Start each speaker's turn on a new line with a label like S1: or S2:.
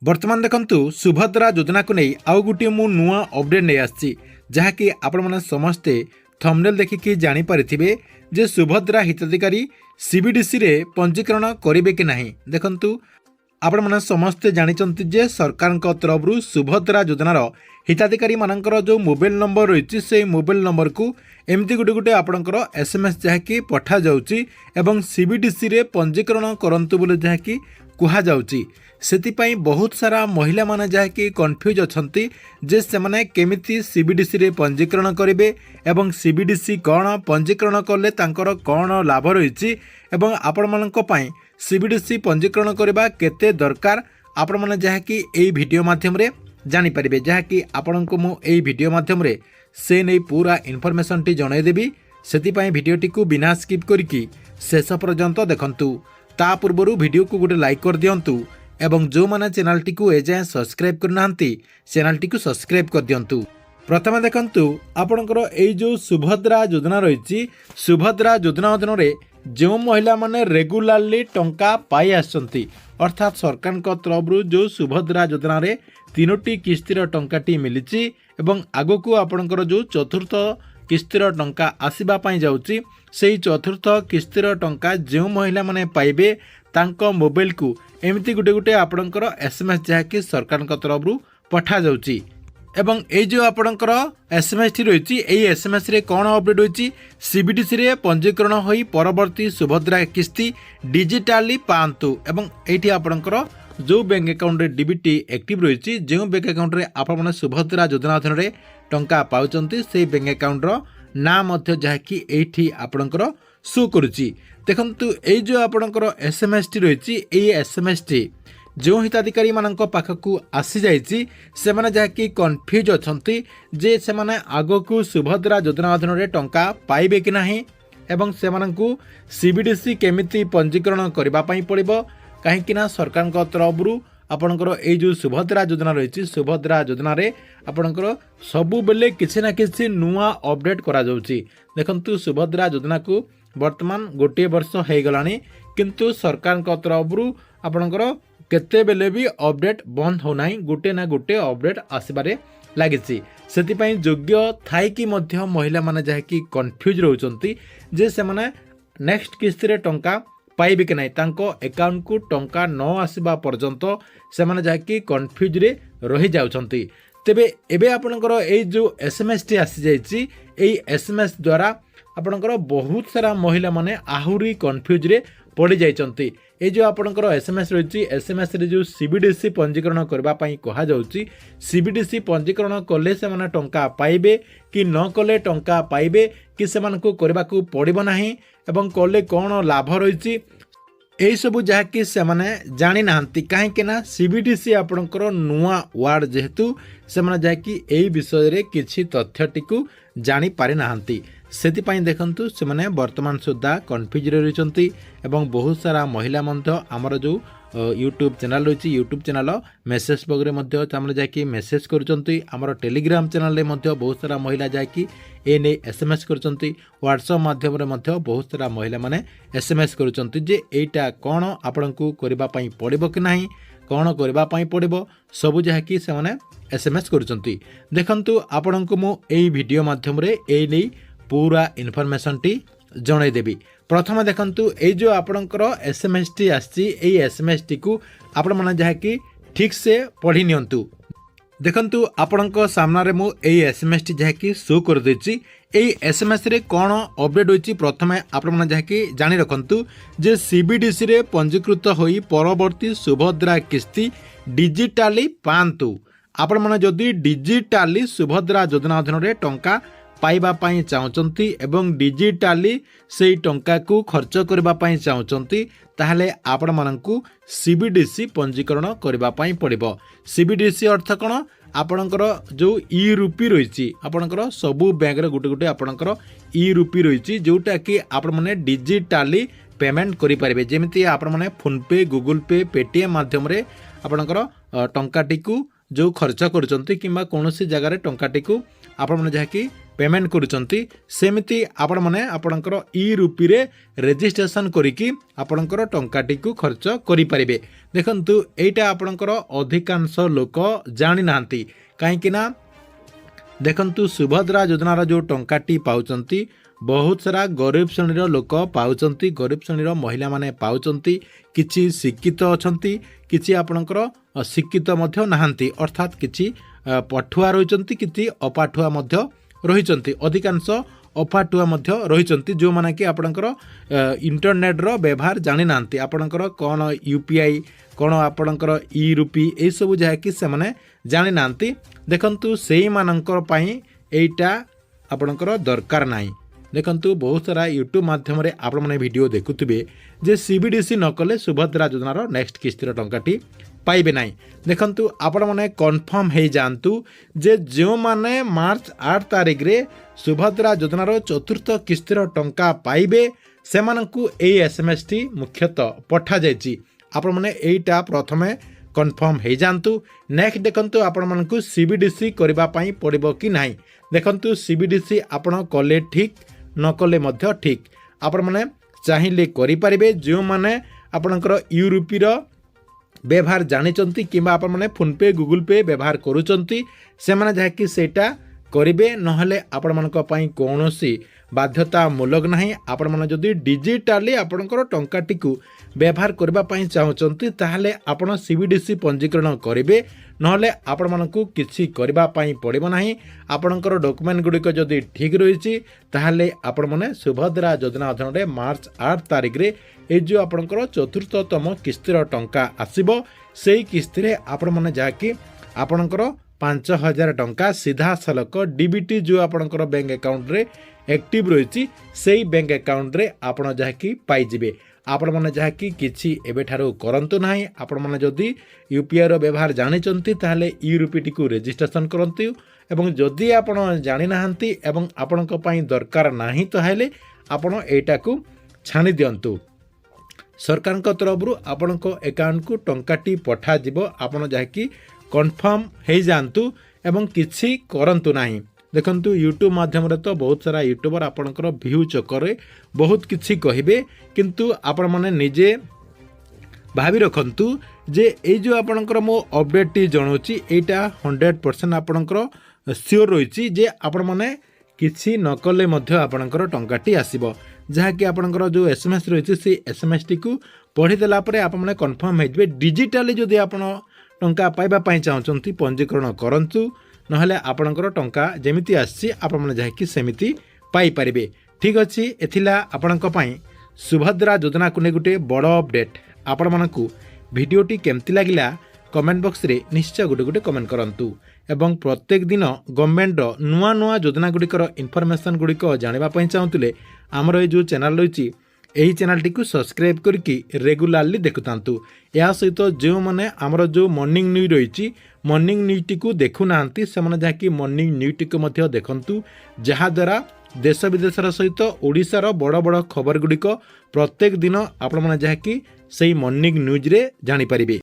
S1: बर्तमान देखंतु सुभद्रा योजना को नहीं आउ गोटे मु नुआ अपडेट नहीं आसी जहाँकि आपण मैंने समस्ते थंबनेल देखिकी जानी पारिथिबे जे सुभद्रा हिताधिकारी सीबीडीसी रे पंजीकरण करिवे कि नहीं। देखंतु आपण मैंने समस्ते जानिचंती जे सरकार तरफ सुभद्रा योजनार हिताधिकारी मानकर जो मोबाइल नंबर रही से मोबाइल नंबर को एमती गोटे गोटे आपणकर एसएमएस जहाँकि पठा जाउची एवं सीबीडीसी रे पंजीकरण करंतु बोले जहाँकि कुहा जाउची। सेतिपाई बहुत सारा महिला माने जहाँकि कन्फ्यूज अछंती जे सेमाने केमिति सीबीडीसी रे पंजीकरण करिवे एवं सीबीडीसी कौन पंजीकरण कले तांकर कौन लाभ रही एवं आपण मानक पई सीबीडीसी पंजीकरण करबा केते दरकार आपण माने जहाँकि एई वीडियो माध्यम रे जानि परिबे जहाँकि आपण को मु एई वीडियो माध्यम रे से नै पूरा इन्फॉर्मेशन टी जणाई देबी। सेतिपाई वीडियोटी को बिना स्किप करिकी शेष पर्यंत देखंतु। ता पूर्वरु वीडियो को गोटे लाइक कर दियंतु एवं जो माने चैनल टी को एजाए सब्सक्राइब करना चैनल टी को सब्सक्राइब कर दियंतु। प्रथम देखंतु आपणकर एई जो सुभद्रा योजना रही सुभद्रा योजना अधीन रे जो महिला माने रेगुलारली टंका पाई आछंती अर्थात सरकार तरफ जो सुभद्रा योजना रे तीनोटी किस्तिर टंकाटी मिली एवं आगको आपणकर जो चतुर्थ किस्तिर टंका आसीबा पाई जाउची सेही चतुर्थ किस्तिर टंका जो महिला माने पाइबे तांको मोबाइल को एमती गुटे गुटे आपणकर एसएमएस जहाँकि सरकार तरफ पठा जाउची एवं ए जो आपणकर एसएमएस टी रही एसएमएस रे कौन अपडेट होती सीबीडीसी रे पंजीकरण होई परवर्ती सुभद्रा किस्ती डिजिटाली पांतु एवं एठी आपणकर जो बैंक अकाउंट रे डीबीटी एक्टिव रही जो बैंक अकाउंट रे आपण सुभद्रा योजना अधीन रे टंका पाउचंती से बैंक अकाउंट रो ना मध्य जहाँकि एठी आपणकर शो करुची। देखंतु ए जो आपणकर एसएमएस टी रही एसएमएस टी जो हिताधिकारी मानक पाखकू आसी जाइछि से माने जहाँकि कन्फ्यूज अछंती जे से माने आगकू सुभद्रा योजना अधीन रे टंका पाइबे कि नाही एवं से मानकू सीबीडीसी केमिति पंजीकरण करबा पई पड़िबो काहेकि ना सरकार तरफ आपणकर ए जो सुभद्रा योजना रही सुभद्रा योजना रे आपणकर सबु बेले किछि ना किछि नुआ अपडेट करा जाउछि। देखंतु सुभद्रा योजना को वर्तमान गोटे वर्ष हो गलानी किंतु सरकार तरफ आपणकर केते बेले भी अपडेट बंद हो नाही गोटे ना गोटे अपडेट आसबारे लागिछि। सेतिपई योग्य थाई कि मध्य महिला माने जहाँकि कन्फ्यूज रहउचंती जे से माने नेक्स्ट किस्ती रे टंका पाइबे कि नहीं तांको अकाउंट को टंका न आसीबा पर्यंत से माने जहाँकि कन्फ्यूज रे रही जाउचंती। तेबे एबे आपणकर ए जो एसएमएस टी आसी जाइछि एई एसएमएस द्वारा आपणकर बहुत सारा महिला माने आहुरी कन्फ्यूज रे पड़ी जाइचंती। ए जो आपणकर एसएमएस रही एसएमएस रे जो सीबीडीसी पंजीकरण करबा पई कहा जाउची सीबीडीसी पंजीकरण कले से माने टंका पाइबे कि न कले टंका पाइबे कि से मानको करबा को पड़िबो नाही एवं कले कौन लाभ रही यही सब जहाँकि से माने जानी नाहंती काहेकि ना सीबीडीसी आपणकर नुआ वार्ड जेहेतु से माने जहाँकि एई विषय रे किछि तथ्यटी को जानी पारि नाहंती सेतिपाई देखंतु से माने वर्तमान सुद्धा कन्फ्यूज रहिचंती एवं बहुत सारा महिला मध्य आमर जो यूट्यूब चैनल रही यूट्यूब चैनल मेसेज बग्रे मध्य तामने जाकि मेसेज करुचंती आमर टेलीग्राम चैनल रे मध्य बहुत सारा महिला जाकि ए ने एसएमएस करुचंती व्हाट्सएप माध्यम रे मध्य बहुत सारा महिला माने एसएमएस करुचंती जे एटा कोन आपनकू करबा पई पड़िबो कि नाही कौन करबा पई पड़िबो सब जहाँकि से माने एसएमएस करुचंती। देखंतु आपनकू मु एई वीडियो माध्यम रे ए नै पूरा इन्फॉर्मेशन टी जणाई देबी। प्रथम देखंतु ए जो आपणकर एसएमएस टी आसी एई एसएमएस टी को आपण माने जहाँकि ठीक से पढ़ी नियंतु। देखंतु आपणक सामना रे मु एई एसएमएस टी जहाँकि शो कर देछि एई एसएमएस रे कोन अपडेट होछि प्रथमे आपण माने जहाँकि जानि रखंतु जे सीबीडीसी रे पंजीकृत होई परवर्ती सुभद्रा किस्ती डिजिटाली पांतु। आपण माने जदि डिजिटाली सुभद्रा योजना अधीन रे टंका पाइबा पाई चाहूँगी एवं डिजिटाली से टंका को खर्च करबा पाई चाहूँगी ताहले आपण मानकू सीबीडीसी पंजीकरण करबा पाई पड़िबो। सीबीडीसी अर्थ कौन आपणकर जो ई रूपी रही आपणकर सबू बैंक रे गोटे गोटे आपणकर ई रूपी रही जोटा कि आपण माने डिजिटाली पेमेंट करि परिबे जेमिति आपण माने फोन पे गूगल पे पेटीएम माध्यम रे आपणकर टंकाटी को जो खर्च करुचंती किंबा कोनोसी जगह रे टंकाटी को आपण माने जहाँकि पेमेंट करुचंती सेमिति आपण माने आपणकर ई रूपी रे रजिस्ट्रेशन करिकी आपणकर टंकाटी को खर्च करि परिबे। देखंतु एटा आपणकर अधिकांश लोक जानि नांती काहेकि ना देखंतु सुभद्रा योजनार जो टंकाटी पाउचंती बहुत सारा गरीब श्रेणीर लोक पाउचंती, गरीब श्रेणीर महिला माने पाउचंती, किछि शिक्षित अछंती, किछि आपणकर अशिक्षित मध्य नाहांती, अर्थात किछि पठुआ रहिचंती, किछि अपाठुआ मध्य रहिचंती, अधिकांश अपाठुआ मध्य रहिचंती जो माने कि आपणकर इंटरनेट रो व्यवहार जानि नांती, आपणकर कोन यूपीआई कोन आपणकर ई रूपी ए सब जहा कि से माने जानि नांती। देखंतु सेही मानकर पई एटा आपणकर दरकार नाही। देखंतु बहुत सारा यूट्यूब माध्यम रे आपण माने वीडियो देखुथिबे जे सीबीडीसी न कले सुभद्रा योजनार नेक्स्ट किस्तिर टंकाटी पाइबे नाही। देखंतु आपण माने कन्फर्म हे जानतु जे जो माने मार्च 8 तारिख रे सुभद्रा योजनार चतुर्थ किस्तिर टंका पाइबे सेमानकु ए एसएमएस टी मुख्यतः पठा जायछि। आपण माने एटा प्रथमे कन्फर्म हे जानतु। नेक्स्ट देखंतु आपण मानकु सीबीडीसी करबा पई पड़िबो कि नाही। देखंतु सीबीडीसी आपण कले ठीक न कले मध्य ठीक, आपण माने चाहिले करि परिबे। जो माने आपणकर यूरोपी रो व्यवहार जानिचंती किंबा आपण माने फोन पे गूगल पे व्यवहार करूचंती से माने जहा कि सेटा करिवे, नहले आपण मानक पई कोनोसी बाध्यतामूलक नाही। आपण माने जदि डिजिटली आपणकर टंकाटी को व्यवहार करबा पई चाहउचंती ताहले आपण सीबीडीसी पंजीकरण करिवे, नहले आपण मानकु किछि करबा पई पड़िबो नाही। आपणकर डॉक्यूमेंट गुडिक जदि ठीक रहिछि ताहले आपण माने सुभद्रा योजना अधीन रे मार्च 8 तारिख रे ए जो आपणकर चतुर्थतम किस्तिर टंका आसीबो सेही किस्ति रे आपण माने जहा कि आपणकर 5000 टंका सीधा सलक डीबीटी जो आपणकर बैंक अकाउंट रे एक्टिव रहिछि सेही बैंक अकाउंट रे आपण जहा कि पाई जिवे। आपण माने जहा कि किछि एबे ठारो करंतु नाही। आपण माने जदि यूपीआई रो व्यवहार जानिचंती ताहले ई रूपीटी को रजिस्ट्रेशन करंतु, एवं जदि आपण जानि नाहंती एवं आपणक पई दरकार नाही ताहले आपण एटा को छानी दियंतु। सरकारक तरफरु आपणक अकाउंट को टंकाटी पठा जिवो। आपण जहा कि कन्फर्म हे जानतु एवं किछि करंतु नाही। देखंतु यूट्यूब माध्यम रे तो बहुत सारा यूट्यूबर आपणकर व्यू चक्कर बहुत किछि कहिबे, किंतु आपण माने निजे भाबी रखंतु जे ए जो आपणकर मो अपडेट टी जणोची एटा 100% आपणकर सियोर रहिछि जे आपण माने किछि न कले मध्य आपणकर टंकाटी आसीबो। जहा कि आपणकर जो एसएमएस रहिछि से एसएमएस टी को पढी देला परे आपण माने कन्फर्म हे जबे। डिजिटली जदि आपण टंका पाइबा पई चाहउचंती पंजीकरण करंतु, नहले आपणकर टंका जेमिति आसी आपण माने जहा कि सेमिति पाई परिबे। ठीक अछि, एथिला आपणक पई सुभद्रा योजना को ने गुटे बड़ अपडेट। आपण मानकु वीडियोटी केमति लागिला कमेंट बॉक्स रे निश्चय गुटे गुटे कमेंट करंतु, एवं प्रत्येक दिन गवर्नमेंट रो नुआ नुआ योजना गुडिकर इनफॉरमेशन गुडिक जानिबा पई चाहउतले हमर ए जो चैनल रहिछि एही चैनल टी को सब्सक्राइब करके रेगुलारली देखुतांतु। या सहित जो माने हमर जो मॉर्निंग न्यूज रहिछि मॉर्निंग न्यूज टी को देखु नांती से माने जाकि मॉर्निंग न्यूज टी को मध्य देखंतु, जहा द्वारा देश विदेशर सहित ओडिशार बड़ बड़ खबर गुडिक प्रत्येक दिन आपण माने जाकि सेही मॉर्निंग न्यूज रे जानि परिबे।